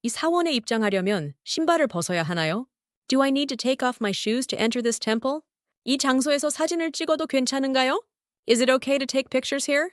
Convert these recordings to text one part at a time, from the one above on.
이 사원에 입장하려면 신발을 벗어야 하나요? Do I need to take off my shoes to enter this temple? 이 장소에서 사진을 찍어도 괜찮은가요? Is it okay to take pictures here?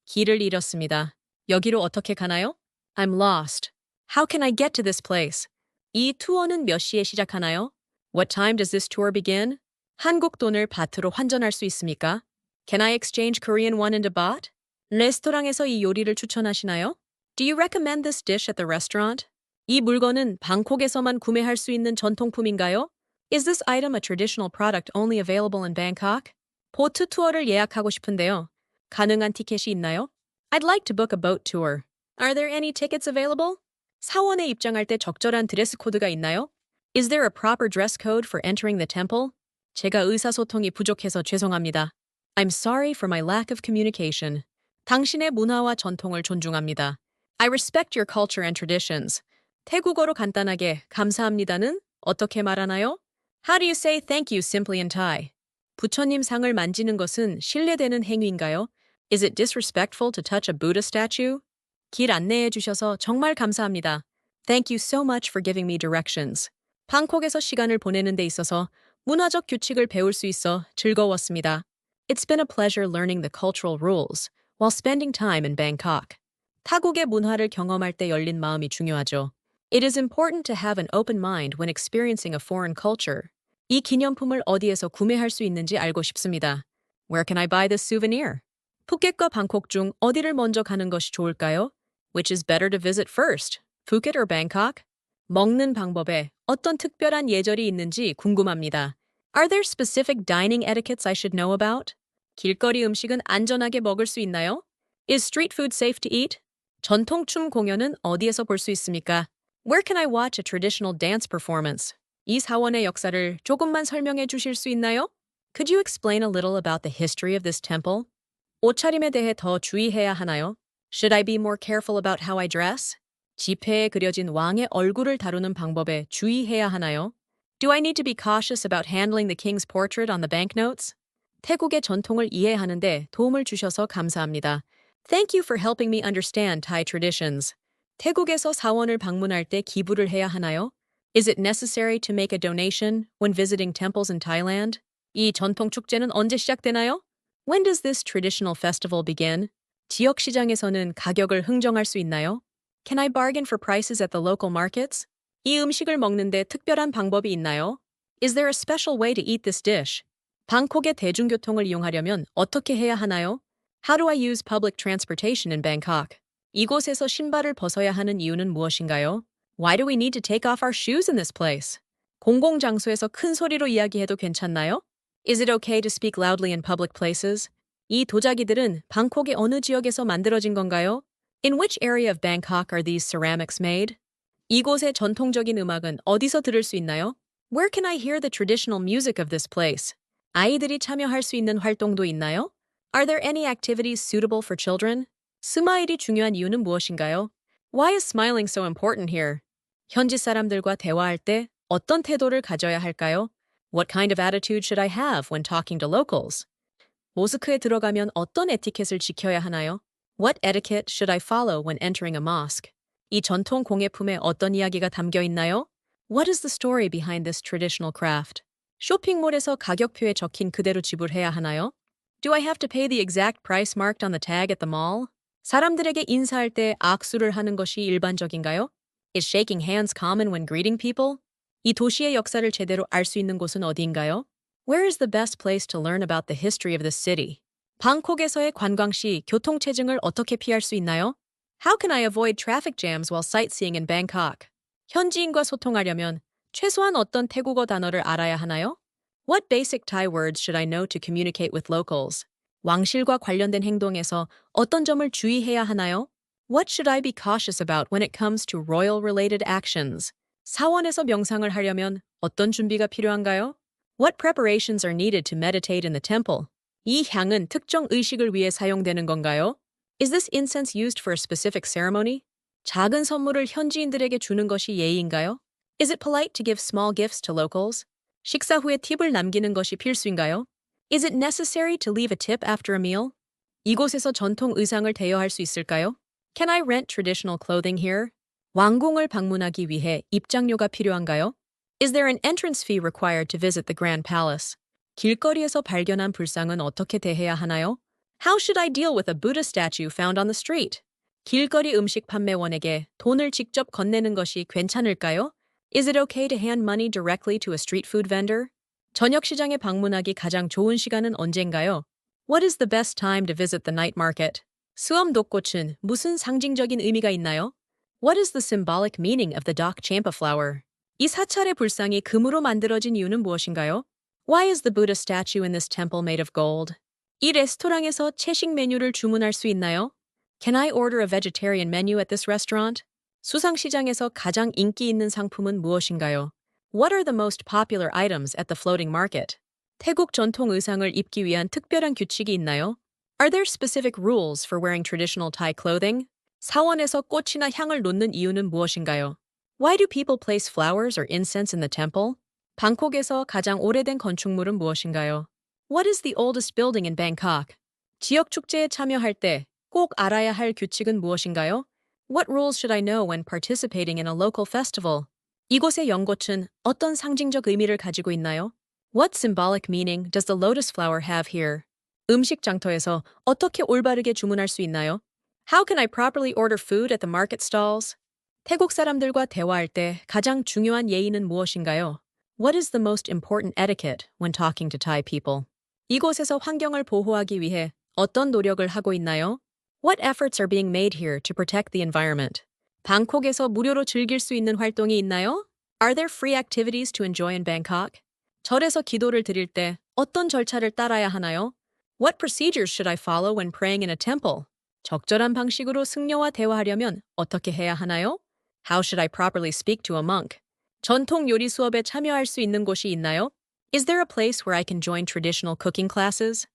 길을 잃었습니다. 여기로 어떻게 가나요? I'm lost. How can I get to this place? 이 투어는 몇 시에 시작하나요? What time does this tour begin? 한국 돈을 바트로 환전할 수 있습니까? Can I exchange Korean won into baht? 레스토랑에서 이 요리를 추천하시나요? Do you recommend this dish at the restaurant? 이 물건은 방콕에서만 구매할 수 있는 전통품인가요? Is this item a traditional product only available in Bangkok? 보트 투어를 예약하고 싶은데요. 가능한 티켓이 있나요? I'd like to book a boat tour. Are there any tickets available? 사원에 입장할 때 적절한 드레스 코드가 있나요? Is there a proper dress code for entering the temple? 제가 의사소통이 부족해서 죄송합니다. I'm sorry for my lack of communication. 당신의 문화와 전통을 존중합니다. I respect your culture and traditions. 태국어로 간단하게 감사합니다는 어떻게 말하나요? How do you say thank you simply in Thai? 부처님 상을 만지는 것은 신뢰되는 행위인가요? Is it disrespectful to touch a Buddha statue? 길 안내해 주셔서 정말 감사합니다. Thank you so much for giving me directions. 방콕에서 시간을 보내는 데 있어서 문화적 규칙을 배울 수 있어 즐거웠습니다. It's been a pleasure learning the cultural rules while spending time in Bangkok. 타국의 문화를 경험할 때 열린 마음이 중요하죠. It is important to have an open mind when experiencing a foreign culture. 이 기념품을 어디에서 구매할 수 있는지 알고 싶습니다. Where can I buy this souvenir? 푸켓과 방콕 중 어디를 먼저 가는 것이 좋을까요? Which is better to visit first? Phuket or Bangkok? 먹는 방법에 어떤 특별한 예절이 있는지 궁금합니다. Are there specific dining etiquettes I should know about? 길거리 음식은 안전하게 먹을 수 있나요? Is street food safe to eat? 전통춤 공연은 어디에서 볼 수 있습니까? Where can I watch a traditional dance performance? 이 사원의 역사를 조금만 설명해 주실 수 있나요? Could you explain a little about the history of this temple? 옷차림에 대해 더 주의해야 하나요? Should I be more careful about how I dress? 지폐에 그려진 왕의 얼굴을 다루는 방법에 주의해야 하나요? Do I need to be cautious about handling the king's portrait on the banknotes? 태국의 전통을 이해하는 데 도움을 주셔서 감사합니다. Thank you for helping me understand Thai traditions. 태국에서 사원을 방문할 때 기부를 해야 하나요? Is it necessary to make a donation when visiting temples in Thailand? 이 전통 축제는 언제 시작되나요? When does this traditional festival begin? 지역 시장에서는 가격을 흥정할 수 있나요? Can I bargain for prices at the local markets? 이 음식을 먹는데 특별한 방법이 있나요? Is there a special way to eat this dish? 방콕의 대중교통을 이용하려면 어떻게 해야 하나요? How do I use public transportation in Bangkok? 이곳에서 신발을 벗어야 하는 이유는 무엇인가요? Why do we need to take off our shoes in this place? 공공장소에서 큰 소리로 이야기해도 괜찮나요? Is it okay to speak loudly in public places? 이 도자기들은 방콕의 어느 지역에서 만들어진 건가요? In which area of Bangkok are these ceramics made? 이곳의 전통적인 음악은 어디서 들을 수 있나요? Where can I hear the traditional music of this place? 아이들이 참여할 수 있는 활동도 있나요? Are there any activities suitable for children? 스마일이 중요한 이유는 무엇인가요? Why is smiling so important here? 현지 사람들과 대화할 때 어떤 태도를 가져야 할까요? What kind of attitude should I have when talking to locals? 모스크에 들어가면 어떤 에티켓을 지켜야 하나요? What etiquette should I follow when entering a mosque? 이 전통 공예품에 어떤 이야기가 담겨 있나요? What is the story behind this traditional craft? 쇼핑몰에서 가격표에 적힌 그대로 지불해야 하나요? Do I have to pay the exact price marked on the tag at the mall? 사람들에게 인사할 때 악수를 하는 것이 일반적인가요? Is shaking hands common when greeting people? 이 도시의 역사를 제대로 알 수 있는 곳은 어디인가요? Where is the best place to learn about the history of this city? 방콕에서의 관광 시 교통체증을 어떻게 피할 수 있나요? How can I avoid traffic jams while sightseeing in Bangkok? 현지인과 소통하려면 최소한 어떤 태국어 단어를 알아야 하나요? What basic Thai words should I know to communicate with locals? 왕실과 관련된 행동에서 어떤 점을 주의해야 하나요? What should I be cautious about when it comes to royal-related actions? 사원에서 명상을 하려면 어떤 준비가 필요한가요? What preparations are needed to meditate in the temple? 이 향은 특정 의식을 위해 사용되는 건가요? Is this incense used for a specific ceremony? 작은 선물을 현지인들에게 주는 것이 예의인가요? Is it polite to give small gifts to locals? 식사 후에 팁을 남기는 것이 필수인가요? Is it necessary to leave a tip after a meal? 이곳에서 전통 의상을 대여할 수 있을까요? Can I rent traditional clothing here? 왕궁을 방문하기 위해 입장료가 필요한가요? Is there an entrance fee required to visit the Grand Palace? 길거리에서 발견한 불상은 어떻게 대해야 하나요? How should I deal with a Buddha statue found on the street? 길거리 음식 판매원에게 돈을 직접 건네는 것이 괜찮을까요? Is it okay to hand money directly to a street food vendor? 저녁 시장에 방문하기 가장 좋은 시간은 언젠가요? What is the best time to visit the night market? 수엄 독꽃은 무슨 상징적인 의미가 있나요? What is the symbolic meaning of the Dak Champa flower? 이 사찰의 불상이 금으로 만들어진 이유는 무엇인가요? Why is the Buddha statue in this temple made of gold? 이 레스토랑에서 채식 메뉴를 주문할 수 있나요? Can I order a vegetarian menu at this restaurant? 수상시장에서 가장 인기 있는 상품은 무엇인가요? What are the most popular items at the floating market? 태국 전통 의상을 입기 위한 특별한 규칙이 있나요? Are there specific rules for wearing traditional Thai clothing? 사원에서 꽃이나 향을 놓는 이유는 무엇인가요? Why do people place flowers or incense in the temple? 방콕에서 가장 오래된 건축물은 무엇인가요? What is the oldest building in Bangkok? 지역 축제에 참여할 때 꼭 알아야 할 규칙은 무엇인가요? What rules should I know when participating in a local festival? 이곳의 연꽃은 어떤 상징적 의미를 가지고 있나요? What symbolic meaning does the lotus flower have here? 음식 장터에서 어떻게 올바르게 주문할 수 있나요? How can I properly order food at the market stalls? 태국 사람들과 대화할 때 가장 중요한 예의는 무엇인가요? What is the most important etiquette when talking to Thai people? 이곳에서 환경을 보호하기 위해 어떤 노력을 하고 있나요? What efforts are being made here to protect the environment? 방콕에서 무료로 즐길 수 있는 활동이 있나요? Are there free activities to enjoy in Bangkok? 절에서 기도를 드릴 때 어떤 절차를 따라야 하나요? What procedures should I follow when praying in a temple? 적절한 방식으로 승려와 대화하려면 어떻게 해야 하나요? How should I properly speak to a monk? 전통 요리 수업에 참여할 수 있는 곳이 있나요? Is there a place where I can join traditional cooking classes?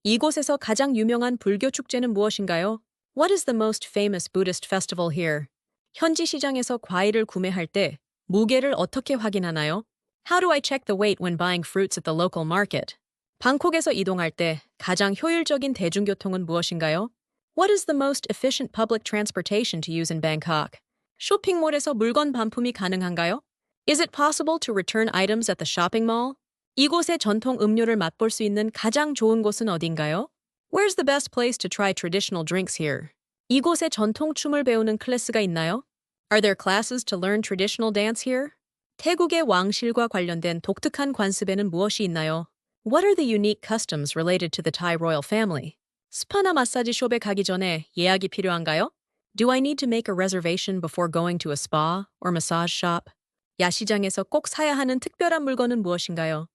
이곳에서 가장 유명한 불교 축제는 무엇인가요? What is the most famous Buddhist festival here? 현지 시장에서 과일을 구매할 때 무게를 어떻게 확인하나요? How do I check the weight when buying fruits at the local market? 방콕에서 이동할 때 가장 효율적인 대중교통은 무엇인가요? What is the most efficient public transportation to use in Bangkok? 쇼핑몰에서 물건 반품이 가능한가요? Is it possible to return items at the shopping mall? 이곳의 전통 음료를 맛볼 수 있는 가장 좋은 곳은 어딘가요? Where's the best place to try traditional drinks here? 이곳에 전통 춤을 배우는 클래스가 있나요? Are there classes to learn traditional dance here? 태국의 왕실과 관련된 독특한 관습에는 무엇이 있나요? What are the unique customs related to the Thai royal family? 스파나 마사지 숍에 가기 전에 예약이 필요한가요? Do I need to make a reservation before going to a spa or massage shop? 야시장에서 꼭 사야 하는 특별한 물건은 무엇인가요?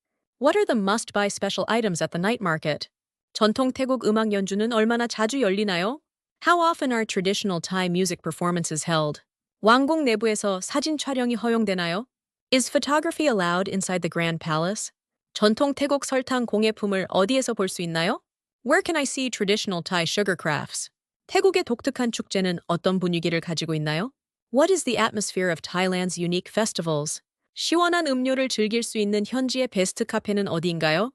What are the must-buy special items at the night market? 전통 태국 음악 연주는 얼마나 자주 열리나요? How often are traditional Thai music performances held? 왕궁 내부에서 사진 촬영이 허용되나요? Is photography allowed inside the Grand Palace? 전통 태국 설탕 공예품을 어디에서 볼 수 있나요? Where can I see traditional Thai sugar crafts? 태국의 독특한 축제는 어떤 분위기를 가지고 있나요? What is the atmosphere of Thailand's unique festivals? 시원한 음료를 즐길 수 있는 현지의 베스트 카페는 어디인가요?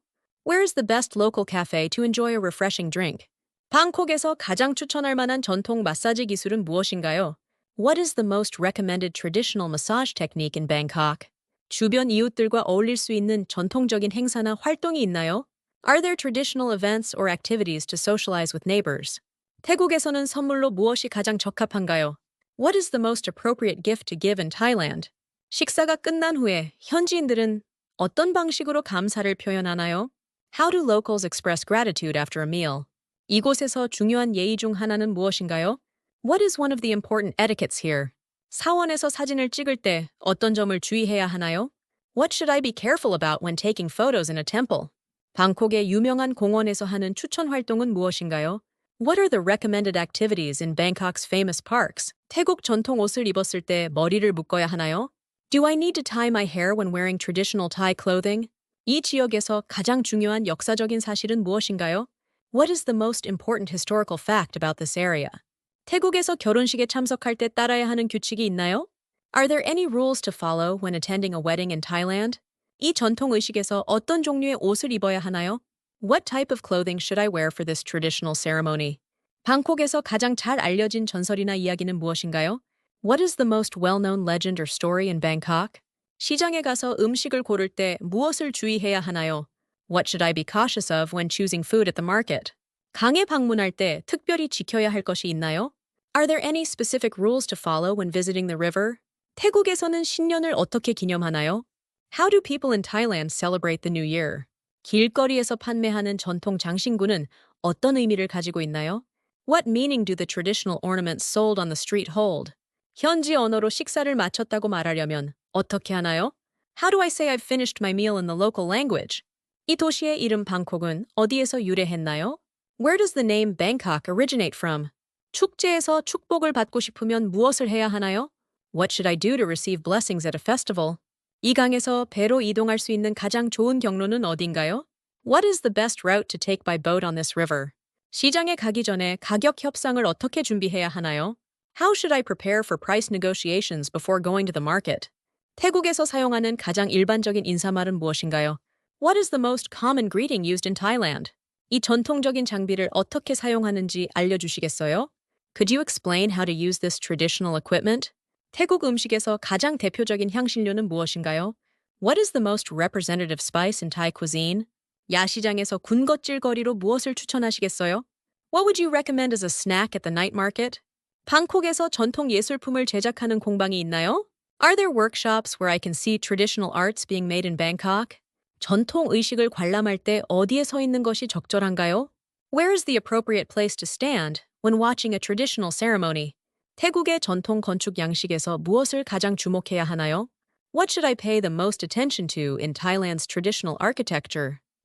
Where is the best local cafe to enjoy a refreshing drink? 방콕에서 가장 추천할 만한 전통 마사지 기술은 무엇인가요? What is the most recommended traditional massage technique in Bangkok? 주변 이웃들과 어울릴 수 있는 전통적인 행사나 활동이 있나요? Are there traditional events or activities to socialize with neighbors? 태국에서는 선물로 무엇이 가장 적합한가요? What is the most appropriate gift to give in Thailand? 식사가 끝난 후에 현지인들은 어떤 방식으로 감사를 표현하나요? How do locals express gratitude after a meal? 이곳에서 중요한 예의 중 하나는 무엇인가요? What is one of the important etiquettes here? 사원에서 사진을 찍을 때 어떤 점을 주의해야 하나요? What should I be careful about when taking photos in a temple? 방콕의 유명한 공원에서 하는 추천 활동은 무엇인가요? What are the recommended activities in Bangkok's famous parks? 태국 전통 옷을 입었을 때 머리를 묶어야 하나요? Do I need to tie my hair when wearing traditional Thai clothing? 이 지역에서 가장 중요한 역사적인 사실은 무엇인가요? What is the most important historical fact about this area? 태국에서 결혼식에 참석할 때 따라야 하는 규칙이 있나요? Are there any rules to follow when attending a wedding in Thailand? 이 전통 의식에서 어떤 종류의 옷을 입어야 하나요? What type of clothing should I wear for this traditional ceremony? 방콕에서 가장 잘 알려진 전설이나 이야기는 무엇인가요? What is the most well-known legend or story in Bangkok? 시장에 가서 음식을 고를 때 무엇을 주의해야 하나요? What should I be cautious of when choosing food at the market? 강에 방문할 때 특별히 지켜야 할 것이 있나요? Are there any specific rules to follow when visiting the river? 태국에서는 신년을 어떻게 기념하나요? How do people in Thailand celebrate the New Year? 길거리에서 판매하는 전통 장신구는 어떤 의미를 가지고 있나요? What meaning do the traditional ornaments sold on the street hold? 현지 언어로 식사를 마쳤다고 말하려면 어떻게 하나요? How do I say I've finished my meal in the local language? 이 도시의 이름 방콕은 어디에서 유래했나요? Where does the name Bangkok originate from? 축제에서 축복을 받고 싶으면 무엇을 해야 하나요? What should I do to receive blessings at a festival? 이 강에서 배로 이동할 수 있는 가장 좋은 경로는 어딘가요? What is the best route to take by boat on this river? 시장에 가기 전에 가격 협상을 어떻게 준비해야 하나요? How should I prepare for price negotiations before going to the market? 태국에서 사용하는 가장 일반적인 인사말은 무엇인가요? What is the most common greeting used in Thailand? 이 전통적인 장비를 어떻게 사용하는지 알려주시겠어요? Could you explain how to use this traditional equipment? 태국 음식에서 가장 대표적인 향신료는 무엇인가요? What is the most representative spice in Thai cuisine? 야시장에서 군것질거리로 무엇을 추천하시겠어요? What would you recommend as a snack at the night market? 방콕에서 전통 예술품을 제작하는 공방이 있나요? Are there workshops where I can see traditional arts being made in Bangkok? 전통 의식을 관람할 때 어디에 서 있는 것이 적절한가요? Where is the appropriate place to stand when watching a traditional ceremony? 태국의 전통 건축 양식에서 무엇을 가장 주목해야 하나요? What should I pay the most attention to in Thailand's traditional architecture?